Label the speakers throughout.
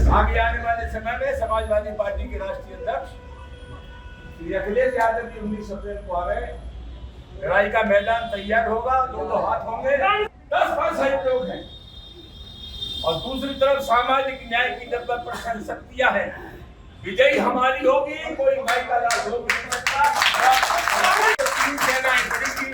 Speaker 1: आगे आने वाले समय में समाजवादी पार्टी के राष्ट्रीय अध्यक्ष श्री अखिलेश यादव की 19 अप्रैल को आ रहे लड़ाई का मैदान तैयार होगा, दो हाथ होंगे, 10% लोग हैं और दूसरी तरफ सामाजिक न्याय की जब पर शक्तियां हैं। विजयी हमारी होगी, कोई भाई का राज हो नहीं सकता। तीन सेनाएं खड़ी,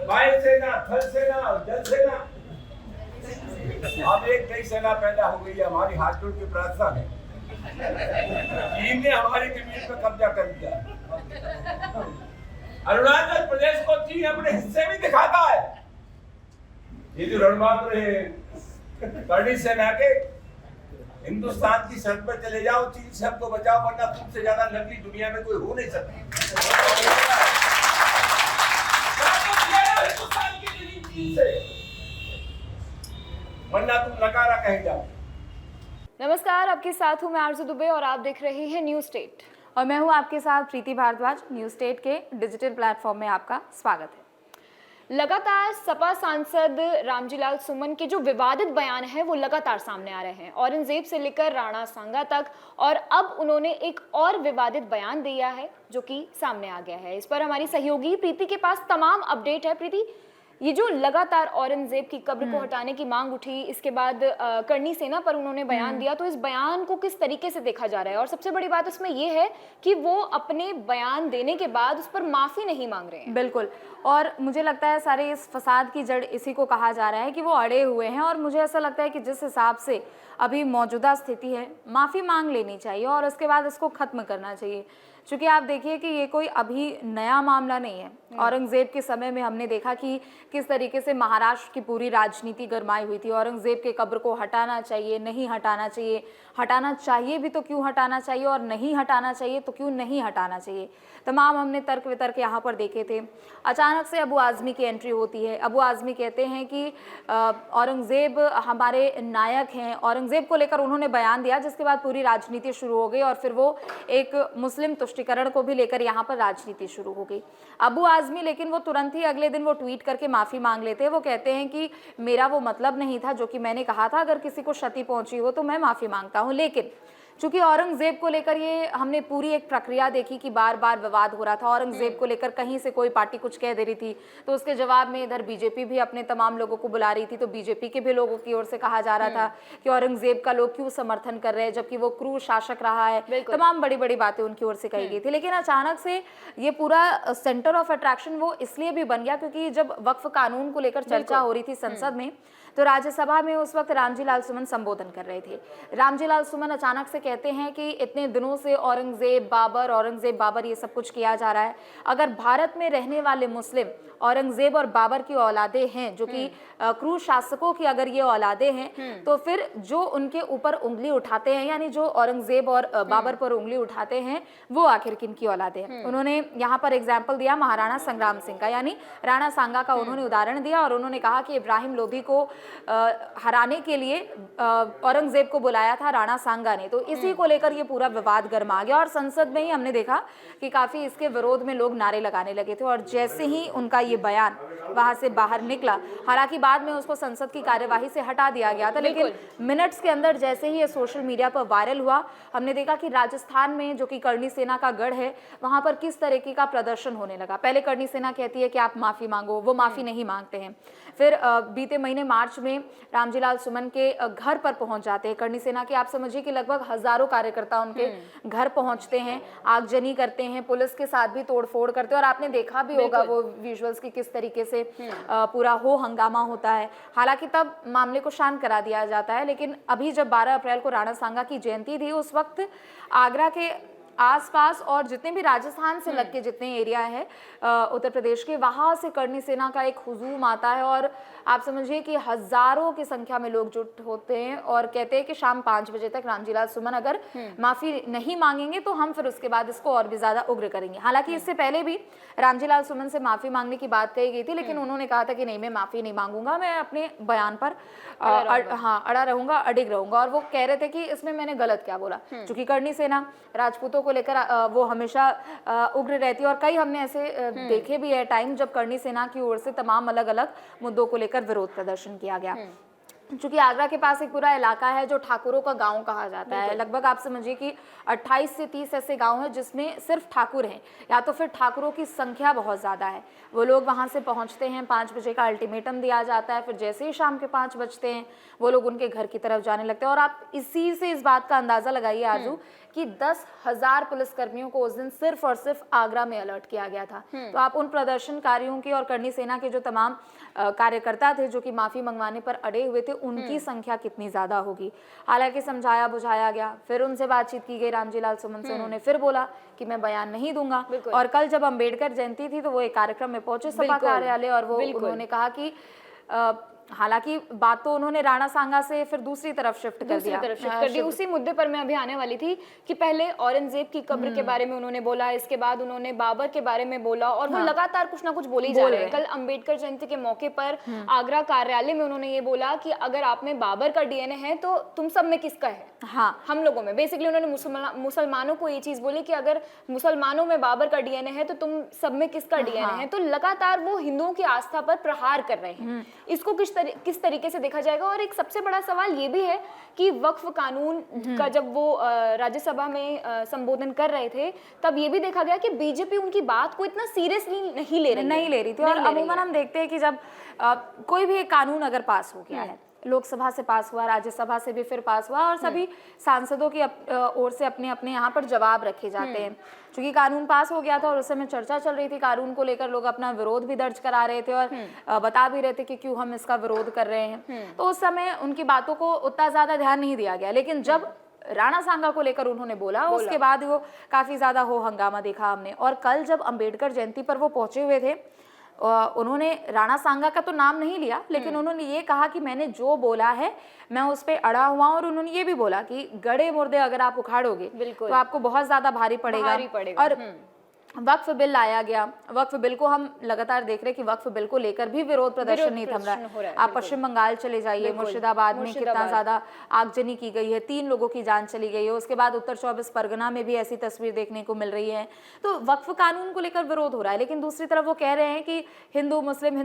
Speaker 1: वायु सेना, थल सेना और जल सेना। अब एक नई सेना पैदा हो गई है। हमारी हाथ जोड़ की प्रार्थना है, चीन ने हमारी जमीन पर कब्जा कर लिया। अरुणाचल प्रदेश को चीन अपने हिस्से में दिखाता है। ये जो रणबांकुर है करनी सेना के, हिंदुस्तान की सरहद पर चले जाओ, चीन से हमको बचाओ, वरना तुमसे ज्यादा नकली दुनिया में कोई हो नहीं सकता। हिंदुस्तान की जमीन चीन से, वरना तुम नकारा कहे जाओ।
Speaker 2: नमस्कार, आपके साथ हूं मैं आरजू दुबे और आप देख रहे हैं न्यूज स्टेट और मैं हूं आपके साथ प्रीति भारद्वाज। न्यूज स्टेट के डिजिटल प्लेटफॉर्म में आपका स्वागत है। लगातार सपा सांसद रामजीलाल सुमन के जो विवादित बयान है वो लगातार सामने आ रहे हैं, औरंगजेब से लेकर राणा सांगा तक, और अब उन्होंने एक और विवादित बयान दिया है जो कि सामने आ गया है। इस पर हमारी सहयोगी प्रीति के पास तमाम अपडेट है। प्रीति, ये जो लगातार औरंगजेब की कब्र को हटाने की मांग उठी, इसके बाद करनी सेना पर उन्होंने बयान दिया, तो इस बयान को किस तरीके से देखा जा रहा है? और सबसे बड़ी बात इसमें ये है कि वो अपने बयान देने के बाद उस पर माफी नहीं मांग रहे हैं।
Speaker 3: बिल्कुल, और मुझे लगता है सारे इस फसाद की जड़ इसी को कहा जा रहा है कि वो अड़े हुए हैं, और मुझे ऐसा लगता है कि जिस हिसाब से अभी मौजूदा स्थिति है, माफ़ी मांग लेनी चाहिए और उसके बाद इसको ख़त्म करना चाहिए। क्योंकि आप देखिए कि ये कोई अभी नया मामला नहीं है। औरंगज़ेब के समय में हमने देखा कि किस तरीके से महाराष्ट्र की पूरी राजनीति गरमाई हुई थी। औरंगज़ेब के कब्र को हटाना चाहिए, नहीं हटाना चाहिए, हटाना चाहिए भी तो क्यों हटाना चाहिए, और नहीं हटाना चाहिए तो क्यों नहीं हटाना चाहिए। तमाम हमने तर्क वितर्क यहाँ पर देखे थे। अचानक से अबू आज़मी की एंट्री होती है। अबू आज़मी कहते हैं कि औरंगज़ेब हमारे नायक हैं। औरंगज़ेब को लेकर उन्होंने बयान दिया, जिसके बाद पूरी राजनीति शुरू हो गई और फिर वो एक मुस्लिम तुष्टिकरण को भी लेकर यहाँ पर राजनीति शुरू हो गई। अबू आज़मी लेकिन वो तुरंत ही अगले दिन वो ट्वीट करके माफ़ी मांग लेते हैं। वो कहते हैं कि मेरा वो मतलब नहीं था जो कि मैंने कहा था, अगर किसी को क्षति पहुंची हो तो मैं माफ़ी मांगता हूँ। लेकिन चूंकि औरंगज़ेब को लेकर ये हमने पूरी एक प्रक्रिया देखी कि बार बार विवाद हो रहा था। औरंगज़ेब को लेकर कहीं से कोई पार्टी कुछ कह दे रही थी तो उसके जवाब में इधर बीजेपी भी अपने तमाम लोगों को बुला रही थी, तो बीजेपी के भी लोगों की ओर से कहा जा रहा था कि औरंगज़ेब का लोग क्यों समर्थन कर रहे हैं जबकि वो क्रूर शासक रहा है। तमाम बड़ी बड़ी बातें उनकी ओर से कही गई थी। लेकिन अचानक से ये पूरा सेंटर ऑफ अट्रैक्शन वो इसलिए भी बन गया क्योंकि जब वक्फ कानून को लेकर चर्चा हो रही थी संसद में, तो राज्यसभा में उस वक्त रामजीलाल सुमन संबोधन कर रहे थे। रामजीलाल सुमन अचानक से कहते हैं कि इतने दिनों से औरंगज़ेब बाबर ये सब कुछ किया जा रहा है। अगर भारत में रहने वाले मुस्लिम औरंगज़ेब और बाबर की औलादे हैं, जो कि क्रूर शासकों की अगर ये औलादे हैं, तो फिर जो उनके ऊपर उंगली उठाते हैं, यानी जो औरंगज़ेब और बाबर पर उंगली उठाते हैं, वो आखिर किन की औलादे हैं। उन्होंने यहाँ पर एग्जाम्पल दिया महाराणा संग्राम सिंह का, यानी राणा सांगा का उन्होंने उदाहरण दिया, और उन्होंने कहा कि इब्राहिम लोधी को हराने के लिए औरंगज़ेब को बुलाया था राणा सांगा ने। तो इसी को लेकर ये पूरा विवाद गर्मा गया और संसद में ही हमने देखा कि काफ़ी इसके विरोध में लोग नारे लगाने लगे थे। और जैसे ही उनका ये बयान वहां से बाहर निकला, हालांकि बाद में उसको संसद की कार्यवाही से हटा दिया गया था, लेकिन मिनट्स के अंदर जैसे ही ये सोशल मीडिया पर वायरल हुआ, हमने देखा कि राजस्थान में जो कि करनी सेना का गढ़ है, वहां पर किस तरीके का प्रदर्शन होने लगा। पहले करनी सेना कहती है कि आप माफ़ी मांगो, वो माफ़ी नहीं मांगते हैं। फिर बीते महीने मार्च में रामजीलाल सुमन के घर पर पहुंच जाते हैं करनी सेना के। आप समझिए कि लगभग हजारों कार्यकर्ता उनके घर पहुंचते हैं, आगजनी करते हैं, पुलिस के साथ भी तोड़फोड़ करते हैं, और आपने देखा भी होगा वो विजुअल्स की किस तरीके से पूरा हो हंगामा होता है। हालांकि तब मामले को शांत करा दिया जाता है, लेकिन अभी जब 12 अप्रैल को राणा सांगा की जयंती थी, उस वक्त आगरा के आसपास और जितने भी राजस्थान से लग के जितने एरिया है उत्तर प्रदेश के, वहाँ से करनी सेना का एक हुजूम आता है और आप समझिए कि हजारों की संख्या में लोग जुट होते हैं और कहते हैं कि शाम 5 बजे तक रामजीलाल सुमन अगर माफ़ी नहीं मांगेंगे तो हम फिर उसके बाद इसको और भी ज़्यादा उग्र करेंगे। हालांकि इससे पहले भी रामजीलाल सुमन से माफ़ी मांगने की बात कही गई थी, लेकिन उन्होंने कहा था कि नहीं, मैं माफ़ी नहीं मांगूंगा, मैं अपने बयान पर अड़ा रहूंगा, अडिग रहूंगा। और वो कह रहे थे कि इसमें मैंने गलत क्या बोला, क्योंकि करनी सेना राजपूतों को लेकर वो हमेशा उग्र रहती है, और कई हमने ऐसे देखे भी है टाइम जब करनी सेना की ओर से तमाम अलग अलग मुद्दों को लेकर विरोध प्रदर्शन किया गया। चूंकि आगरा के पास एक पूरा इलाका है जो ठाकुरों का गांव कहा जाता है, लगभग आप समझिए कि 28 से 30 ऐसे गांव हैं जिसमें सिर्फ ठाकुर हैं, या तो फिर ठाकुरों की संख्या बहुत ज़्यादा है। वो लोग वहां से पहुंचते हैं, 5 बजे का अल्टीमेटम दिया जाता है, फिर जैसे ही शाम के 5 बजते हैं वो लोग उनके घर की तरफ जाने लगते हैं। और आप इसी से इस बात का अंदाज़ा लगाइए आरजू कि 10,000 पुलिसकर्मियों को उस दिन सिर्फ और सिर्फ आगरा में अलर्ट किया गया था। तो आप उन प्रदर्शनकारियों की और करनी सेना के जो तमाम कार्यकर्ता थे जो कि माफ़ी मंगवाने पर अड़े हुए थे, उनकी संख्या कितनी ज़्यादा होगी। हालांकि समझाया बुझाया गया, फिर उनसे बातचीत की गई रामजी लाल सुमन से, उन्होंने फिर बोला कि मैं बयान नहीं दूंगा। और कल जब अम्बेडकर जयंती थी तो वो एक कार्यक्रम में पहुंचे सपा कार्यालय, और वो उन्होंने कहा कि हालांकि बात तो उन्होंने राणा सांगा से फिर दूसरी तरफ शिफ्ट कर दिया।
Speaker 2: उसी मुद्दे पर मैं अभी आने वाली थी कि पहले औरंगजेब की कब्र के बारे में उन्होंने बोला, इसके बाद उन्होंने बाबर के बारे में बोला, और वो लगातार कुछ ना कुछ बोले ही जा रहे हैं। कल अंबेडकर जयंती के मौके पर आगरा कार्यालय में उन्होंने ये बोला कि अगर आप में बाबर का डीएनए है तो तुम सब में किसका है?
Speaker 3: हाँ,
Speaker 2: हम लोगों में। बेसिकली उन्होंने मुसलमानों को ये चीज बोली कि अगर मुसलमानों में बाबर का डीएनए है तो तुम सब में किसका डीएनए है? तो लगातार वो हिंदुओं की आस्था पर प्रहार कर रहे हैं। इसको किस तरीके से देखा जाएगा? और एक सबसे बड़ा सवाल ये भी है कि वक्फ कानून का जब वो राज्यसभा में संबोधन कर रहे थे तब ये भी देखा गया कि बीजेपी उनकी बात को इतना सीरियसली नहीं ले रही थी। और
Speaker 3: अमूमन हम देखते हैं कि जब कोई भी एक कानून अगर पास हो गया है, लोकसभा से पास हुआ, राज्यसभा से भी फिर पास हुआ, और सभी सांसदों की ओर से अपने अपने यहाँ पर जवाब रखे जाते हैं। क्योंकि कानून पास हो गया था और उस समय चर्चा चल रही थी कानून को लेकर, लोग अपना विरोध भी दर्ज करा रहे थे और बता भी रहे थे कि क्यों हम इसका विरोध कर रहे हैं। तो उस समय उनकी बातों को उतना ज्यादा ध्यान नहीं दिया गया, लेकिन जब राणा सांगा को लेकर उन्होंने बोला उसके बाद वो काफी ज्यादा हो हंगामा देखा हमने। और कल जब अंबेडकर जयंती पर वो पहुंचे हुए थे, उन्होंने राणा सांगा का तो नाम नहीं लिया, लेकिन उन्होंने ये कहा कि मैंने जो बोला है मैं उस पर अड़ा हुआ हूं। और उन्होंने ये भी बोला कि गड़े मुर्दे अगर आप उखाड़ोगे तो आपको बहुत ज्यादा भारी पड़ेगा। और वक्फ बिल लाया गया। वक्फ बिल को हम लगातार देख रहे हैं कि वक्फ बिल को लेकर भी विरोध प्रदर्शन नहीं थम रहा है। आप पश्चिम बंगाल चले जाइए, मुर्शिदाबाद में कितना ज्यादा आगजनी की गई है, 3 लोगों की जान चली गई है। उसके बाद उत्तर 24 परगना में भी ऐसी तस्वीर देखने को मिल रही है। तो वक्फ कानून को लेकर विरोध हो रहा है, लेकिन दूसरी तरफ वो कह रहे हैं कि हिंदू मुस्लिम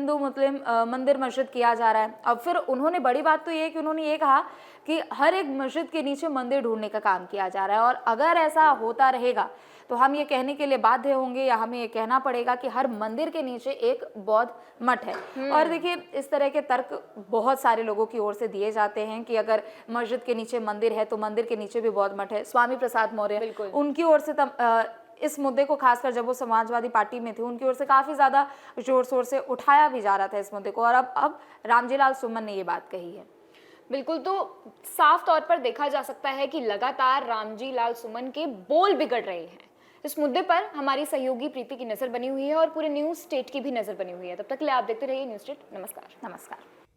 Speaker 3: मंदिर मस्जिद किया जा रहा है। अब फिर उन्होंने बड़ी बात तो ये कि उन्होंने ये कहा कि हर एक मस्जिद के नीचे मंदिर ढूंढने का काम किया जा रहा है, और अगर ऐसा होता रहेगा तो हम ये कहने के लिए बाध्य होंगे या हमें ये कहना पड़ेगा कि हर मंदिर के नीचे एक बौद्ध मठ है। और देखिए, इस तरह के तर्क बहुत सारे लोगों की ओर से दिए जाते हैं कि अगर मस्जिद के नीचे मंदिर है तो मंदिर के नीचे भी बौद्ध मठ है। स्वामी प्रसाद मौर्य, उनकी ओर से इस मुद्दे को, खासकर जब वो समाजवादी पार्टी में थे, उनकी ओर से काफ़ी ज़्यादा जोर शोर से उठाया भी जा रहा था इस मुद्दे को। और अब रामजी लाल सुमन ने ये बात कही है।
Speaker 2: बिल्कुल, तो साफ तौर पर देखा जा सकता है कि लगातार रामजी लाल सुमन के बोल बिगड़ रहे हैं। इस मुद्दे पर हमारी सहयोगी प्रीति की नजर बनी हुई है और पूरे न्यूज स्टेट की भी नजर बनी हुई है। तब तक के लिए आप देखते रहिए न्यूज स्टेट। नमस्कार।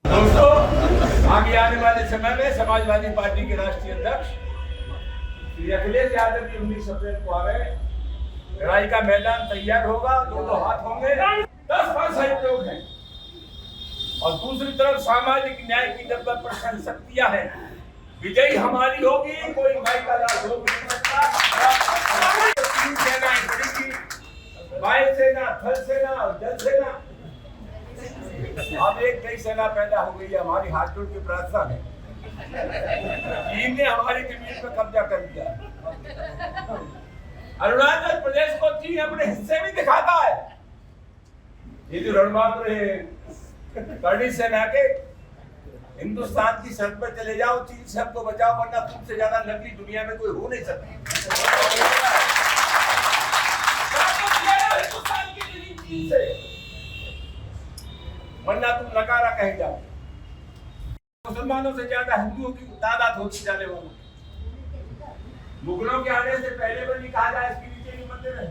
Speaker 1: दोस्तों, आगे आने वाले समय में समाजवादी पार्टी के राष्ट्रीय अध्यक्ष श्री अखिलेश यादव की 19 अप्रैल को आ रहे लड़ाई का मैदान तैयार होगा। 2 हाथ होंगे, 10% लोग हैं, और दूसरी तरफ सामाजिक न्याय की जब प्रश्न शक्तियां हैं। विजयी हमारी होगी, कोई भाई का लाभ हो नहीं सकता। 3 सेनाएं पड़ेगी, वायु सेना, थल सेना और जल सेना। अब एक नई सेना पैदा हो गई है। हमारी हाथ जोड़ की प्रार्थना है, चीन ने हमारी जमीन पर कब्जा कर लिया। अरुणाचल प्रदेश को चीन अपने हिस्से में दिखाता है। ये जो रणबांकुर है करनी सेना के, हिंदुस्तान की सरहद पर चले जाओ, चीन से हमको बचाओ, वरना तुमसे ज्यादा नकली दुनिया में कोई हो नहीं सकता। हिंदुस्तान की जमीन चीन से, वरना तुम नकारा कहे जाओ। मुसलमानों से ज्यादा हिंदुओं की तादाद होती जाने वाली। मुगलों के आने से पहले भी कहा जाए इसके नीचे भी मंदिर है।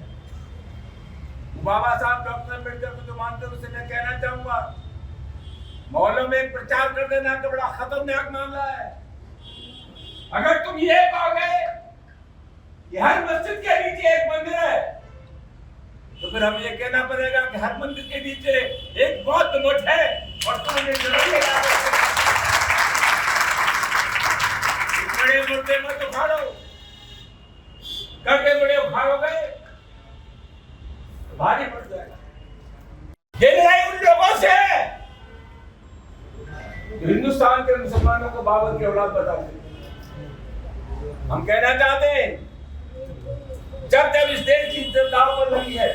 Speaker 1: बाबा साहब डॉक्टर अम्बेडकर को जो मानते हैं उससे मैं कहना चाहूंगा, मोहल्लों में एक प्रचार कर देना तो बड़ा खतरनाक मामला है। अगर तुम ये कहोगे कि हर मस्जिद के नीचे एक मंदिर है, तो फिर हमें ये कहना पड़ेगा कि हर मंदिर के नीचे एक बौद्ध मठ है, और तुम ये जरूरी बड़े मुद्दे मत उखाड़ो। करके बड़े उखाड़ोगे तो भारी पड़ जाएगा। ये लड़ाई उन लोगों से है जो हिंदुस्तान के मुसलमानों को बाबर की औलाद बताते हैं। हम कहना चाहते हैं जब जब इस देश की इज्जत दांव पर लगी है,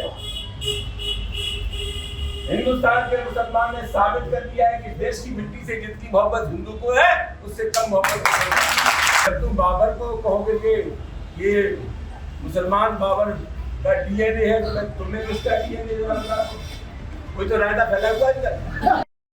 Speaker 1: हिंदुस्तान के मुसलमान ने साबित कर दिया है कि देश की मिट्टी से जितनी मोहब्बत हिंदू को है उससे कम मोहब्बत किसी को नहीं। जब तुम बाबर को कहोगे कि ये मुसलमान बाबर का डीएनए है तो तुमने किसका डीएनए? कोई तो रायता फैला हुआ है।